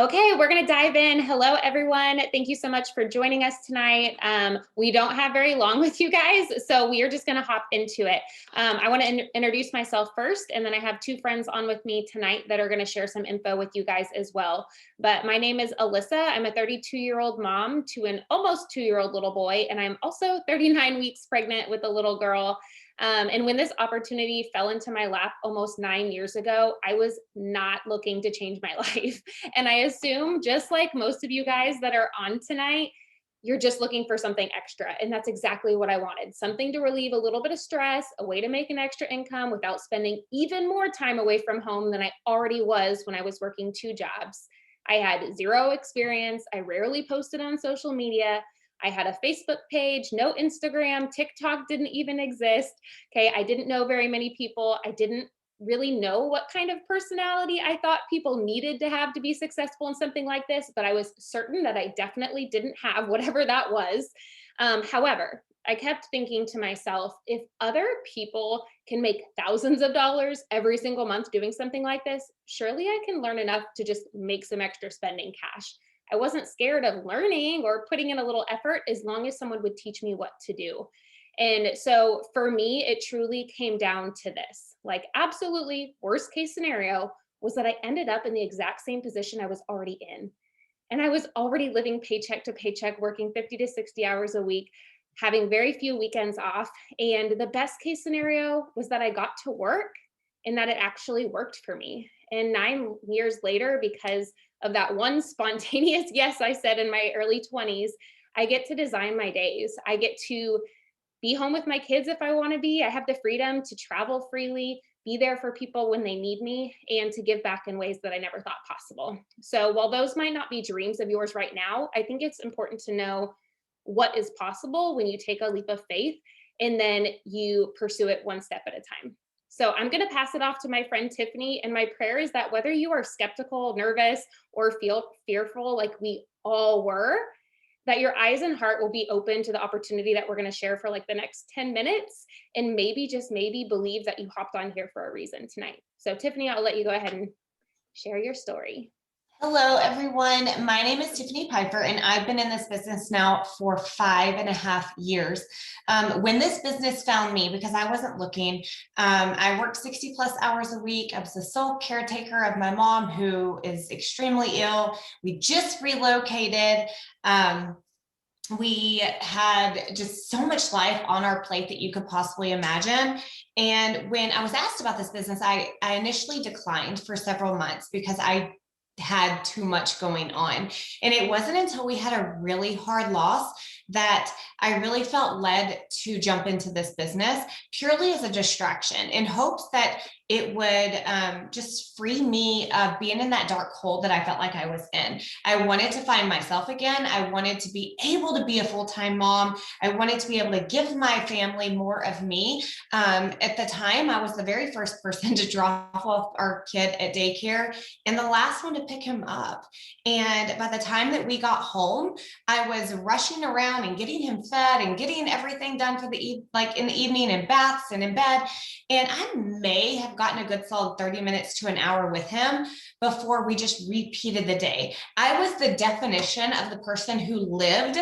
Okay, we're going to dive in. Hello, everyone. Thank you so much for joining us tonight. We don't have very long with you guys, so we are just going to hop into it. I want to introduce myself first, and then I have two friends on with me tonight that are going to share some info with you guys as well. But my name is Alyssa. I'm a 32-year-old mom to an almost 2-year-old little boy, and I'm also 39 weeks pregnant with a little girl. And when this opportunity fell into my lap almost 9 years ago, I was not looking to change my life. And I assume, just like most of you guys that are on tonight, you're just looking for something extra. And that's exactly what I wanted, something to relieve a little bit of stress, a way to make an extra income without spending even more time away from home than I already was when I was working two jobs. I had zero experience. I rarely posted on social media. I had a Facebook page, no Instagram, TikTok didn't even exist. Okay, I didn't know very many people. I didn't really know what kind of personality I thought people needed to have to be successful in something like this, but I was certain that I definitely didn't have whatever that was. However, I kept thinking to myself, if other people can make thousands of dollars every single month doing something like this, surely I can learn enough to just make some extra spending cash. I wasn't scared of learning or putting in a little effort as long as someone would teach me what to do. And so for me, it truly came down to this. Like, absolutely worst case scenario was that I ended up in the exact same position I was already in. And I was already living paycheck to paycheck, working 50 to 60 hours a week, having very few weekends off. And the best case scenario was that I got to work and that it actually worked for me. And 9 years later, because of that one spontaneous yes I said in my early 20s, I get to design my days. I get to be home with my kids if I want to be. I have the freedom to travel freely, be there for people when they need me, and to give back in ways that I never thought possible. So, while those might not be dreams of yours right now, I think it's important to know what is possible when you take a leap of faith and then you pursue it one step at a time. So, I'm going to pass it off to my friend Tiffany. And my prayer is that whether you are skeptical, nervous, or feel fearful like we all were, that your eyes and heart will be open to the opportunity that we're going to share for like the next 10 minutes, and maybe, just maybe, believe that you hopped on here for a reason tonight. So Tiffany, I'll let you go ahead and share your story. Hello, everyone. My name is Tiffany Piper, and I've been in this business now for 5.5 years. When this business found me, because I wasn't looking, I worked 60 plus hours a week. I was the sole caretaker of my mom, who is extremely ill. We just relocated. We had just so much life on our plate that you could possibly imagine. And when I was asked about this business, I initially declined for several months because I had too much going on. And it wasn't until we had a really hard loss that I really felt led to jump into this business purely as a distraction in hopes that it would just free me of being in that dark hole that I felt like I was in. I wanted to find myself again. I wanted to be able to be a full-time mom. I wanted to be able to give my family more of me. At the time, I was the very first person to drop off our kid at daycare and the last one to pick him up. And by the time that we got home, I was rushing around and getting him fed and getting everything done for like in the evening, and baths and in bed. And I may have gotten a good solid 30 minutes to an hour with him before we just repeated the day. I was the definition of the person who lived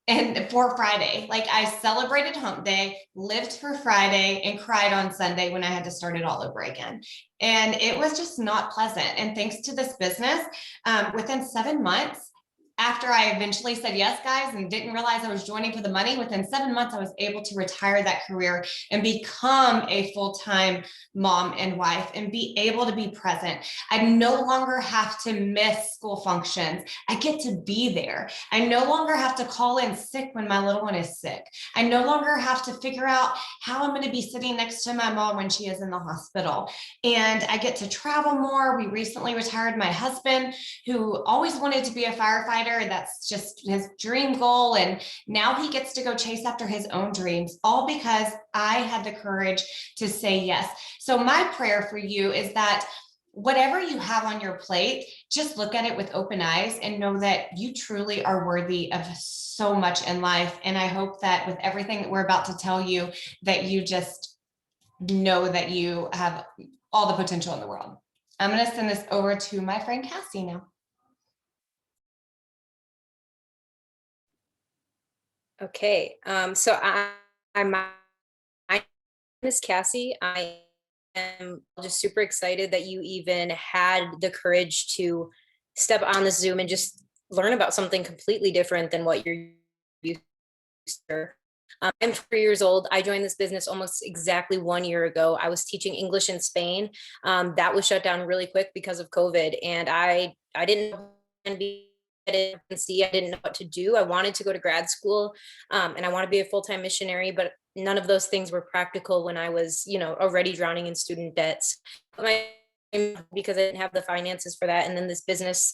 and for Friday. Like, I celebrated hump day, lived for Friday, and cried on Sunday when I had to start it all over again. And it was just not pleasant. And thanks to this business, within 7 months, after I eventually said yes, guys, and didn't realize I was joining for the money, within 7 months, I was able to retire that career and become a full-time mom and wife and be able to be present. I no longer have to miss school functions. I get to be there. I no longer have to call in sick when my little one is sick. I no longer have to figure out how I'm going to be sitting next to my mom when she is in the hospital. And I get to travel more. We recently retired my husband, who always wanted to be a firefighter. That's just his dream goal. And now he gets to go chase after his own dreams, all because I had the courage to say yes. So my prayer for you is that whatever you have on your plate, just look at it with open eyes and know that you truly are worthy of so much in life. And I hope that with everything that we're about to tell you, that you just know that you have all the potential in the world. I'm going to send this over to my friend Cassie now. Okay. My name is Cassie. I am just super excited that you even had the courage to step on the Zoom and just learn about something completely different than what you're used to. I'm 3 years old. I joined this business almost exactly 1 year ago. I was teaching English in Spain. That was shut down really quick because of COVID, and I didn't know I didn't see. I didn't know what to do. I wanted to go to grad school, and I want to be a full-time missionary, but none of those things were practical when I was, already drowning in student debts. My because I didn't have the finances for that. And then this business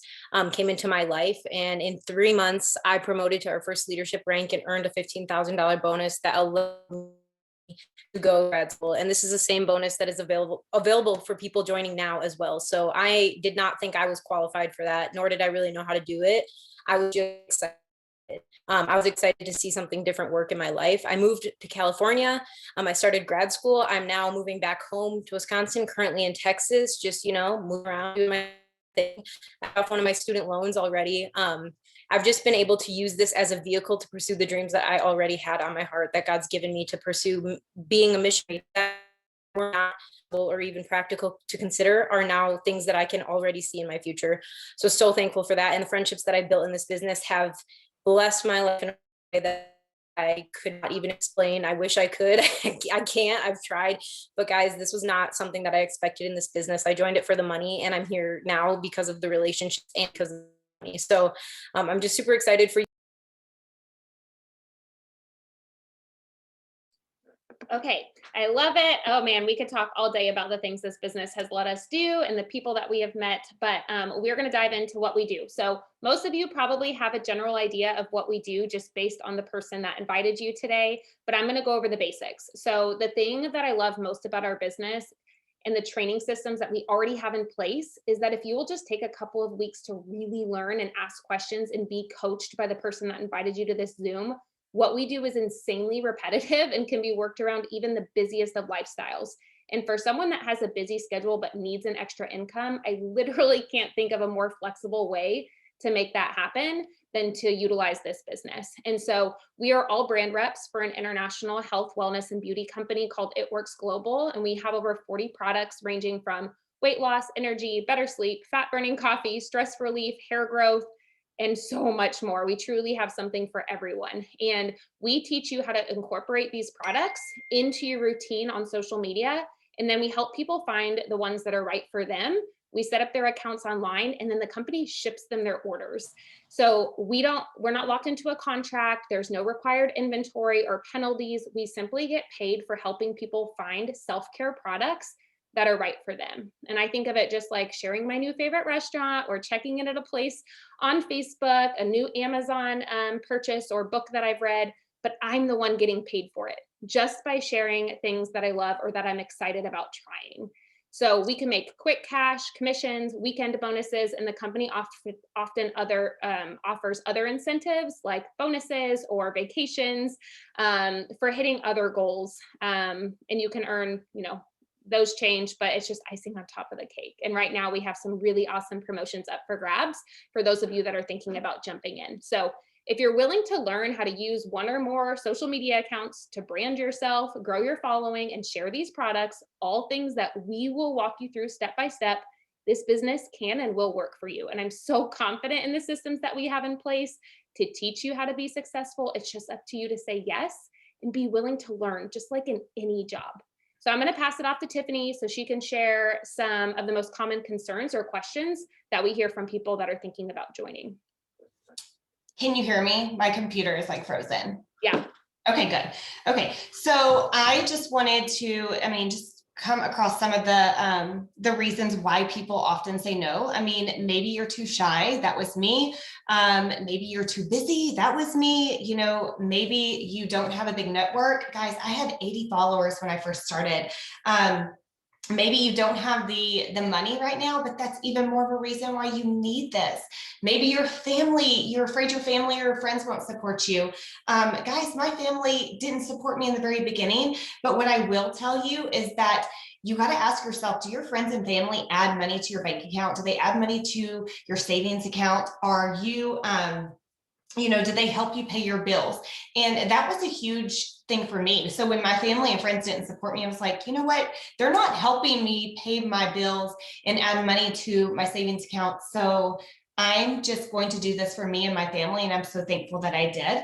came into my life. And in 3 months, I promoted to our first leadership rank and earned a $15,000 bonus that allowed me to go to grad school. And this is the same bonus that is available for people joining now as well. So I did not think I was qualified for that, nor did I really know how to do it. I was just excited. I was excited to see something different work in my life. I moved to California. I started grad school. I'm now moving back home to Wisconsin, currently in Texas, just, moving around, doing my thing. I have one of my student loans already. I've just been able to use this as a vehicle to pursue the dreams that I already had on my heart that God's given me to pursue. Being a missionary that were not or even practical to consider are now things that I can already see in my future. So thankful for that. And the friendships that I built in this business have blessed my life in a way that I could not even explain. I wish I could. I can't. I've tried. But guys, this was not something that I expected in this business. I joined it for the money, and I'm here now because of the relationships and because of the money. So I'm just super excited for you. Okay, I love it. Oh man, we could talk all day about the things this business has let us do and the people that we have met, but we're going to dive into what we do. So, most of you probably have a general idea of what we do just based on the person that invited you today, but I'm going to go over the basics. So, the thing that I love most about our business and the training systems that we already have in place is that if you will just take a couple of weeks to really learn and ask questions and be coached by the person that invited you to this Zoom, what we do is insanely repetitive and can be worked around even the busiest of lifestyles. And for someone that has a busy schedule but needs an extra income, I literally can't think of a more flexible way to make that happen than to utilize this business. And so we are all brand reps for an international health, wellness, and beauty company called It Works Global. And we have over 40 products ranging from weight loss, energy, better sleep, fat burning coffee, stress relief, hair growth, and so much more. We truly have something for everyone. And we teach you how to incorporate these products into your routine on social media. And then we help people find the ones that are right for them. We set up their accounts online, and then the company ships them their orders. So we're not locked into a contract. There's no required inventory or penalties. We simply get paid for helping people find self-care products that are right for them. And I think of it just like sharing my new favorite restaurant or checking in at a place on Facebook, a new Amazon purchase or book that I've read, but I'm the one getting paid for it just by sharing things that I love or that I'm excited about trying. So we can make quick cash, commissions, weekend bonuses, and the company often offers other incentives like bonuses or vacations for hitting other goals. And you can earn, those change, but it's just icing on top of the cake. And right now we have some really awesome promotions up for grabs for those of you that are thinking about jumping in. So if you're willing to learn how to use one or more social media accounts to brand yourself, grow your following, and share these products, all things that we will walk you through step by step, this business can and will work for you. And I'm so confident in the systems that we have in place to teach you how to be successful. It's just up to you to say yes and be willing to learn, just like in any job. So I'm going to pass it off to Tiffany so she can share some of the most common concerns or questions that we hear from people that are thinking about joining. Can you hear me? My computer is like frozen. Yeah. Okay, good. Okay, so I just wanted to, just come across some of the reasons why people often say no. Maybe you're too shy. That was me. Maybe you're too busy. That was me. Maybe you don't have a big network. Guys, I had 80 followers when I first started. Maybe you don't have the money right now, but that's even more of a reason why you need this. Maybe you're afraid your family or friends won't support you. Guys, my family didn't support me in the very beginning, but what I will tell you is that you got to ask yourself, do your friends and family add money to your bank account? Do they add money to your savings account? Are you you know, do they help you pay your bills? And that was a huge thing for me. So when my family and friends didn't support me, I was like, you know what? They're not helping me pay my bills and add money to my savings account. So I'm just going to do this for me and my family. And I'm so thankful that I did.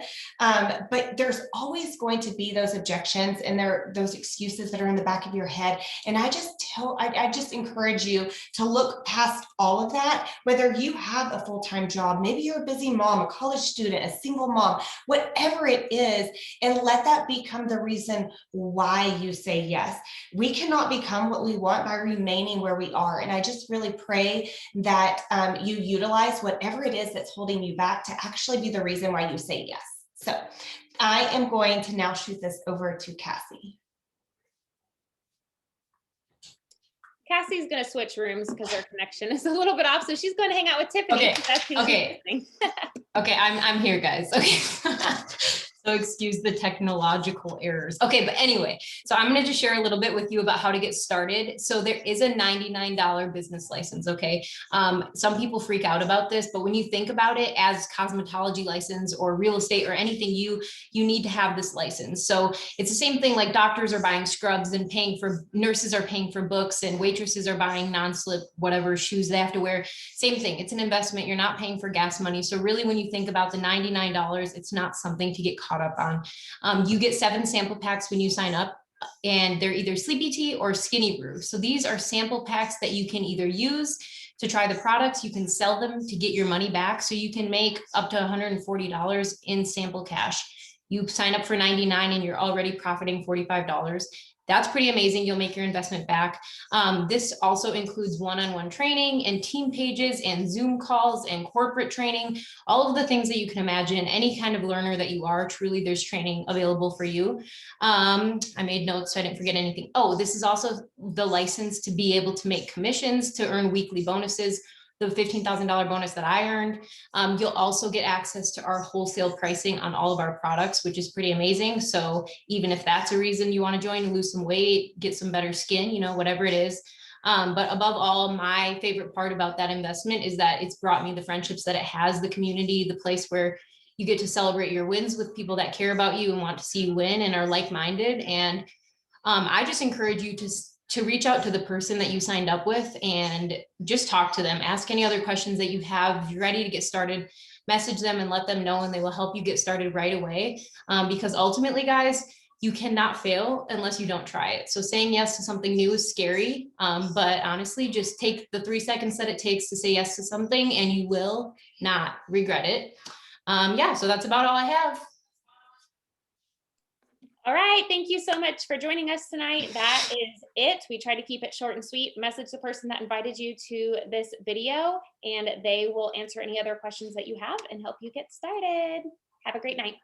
But there's always going to be those objections and those excuses that are in the back of your head. And I just encourage you to look past all of that, whether you have a full-time job, maybe you're a busy mom, a college student, a single mom, whatever it is, and let that become the reason why you say yes. We cannot become what we want by remaining where we are. And I just really pray that you utilize whatever it is that's holding you back to actually be the reason why you say yes. So I am going to now shoot this over to Cassie. Cassie's going to switch rooms because her connection is a little bit off. So she's going to hang out with Tiffany. Okay. Okay. I'm here, guys. Okay. So excuse the technological errors. Okay, but anyway, so I'm going to just share a little bit with you about how to get started. So there is a $99 business license. Okay. Some people freak out about this, but when you think about it as cosmetology license or real estate or anything, you need to have this license. So it's the same thing, like doctors are buying scrubs and nurses are paying for books, and waitresses are buying non-slip, whatever shoes they have to wear. Same thing. It's an investment. You're not paying for gas money. So really, when you think about the $99, it's not something to get caught up on. You get 7 sample packs when you sign up, and they're either Sleepy Tea or Skinny Brew. So these are sample packs that you can either use to try the products, you can sell them to get your money back. So you can make up to $140 in sample cash. You sign up for $99 and you're already profiting $45. That's pretty amazing. You'll make your investment back. This also includes one-on-one training and team pages and Zoom calls and corporate training, all of the things that you can imagine. Any kind of learner that you are, truly there's training available for you. I made notes so I didn't forget anything. Oh, this is also the license to be able to make commissions, to earn weekly bonuses. The $15,000 bonus that I earned. You'll also get access to our wholesale pricing on all of our products, which is pretty amazing. So even if that's a reason you want to join, lose some weight, get some better skin, you know, whatever it is. But above all, my favorite part about that investment is that it's brought me the friendships that it has, the community, the place where you get to celebrate your wins with people that care about you and want to see you win and are like-minded. And I just encourage you to reach out to the person that you signed up with and just talk to them. Ask any other questions that you have. If you're ready to get started, message them and let them know, and they will help you get started right away. Because ultimately, guys, you cannot fail unless you don't try it. So saying yes to something new is scary, but honestly, just take the 3 seconds that it takes to say yes to something and you will not regret it. Yeah, so that's about all I have. All right. Thank you so much for joining us tonight. That is it. We try to keep it short and sweet. Message the person that invited you to this video, and they will answer any other questions that you have and help you get started. Have a great night.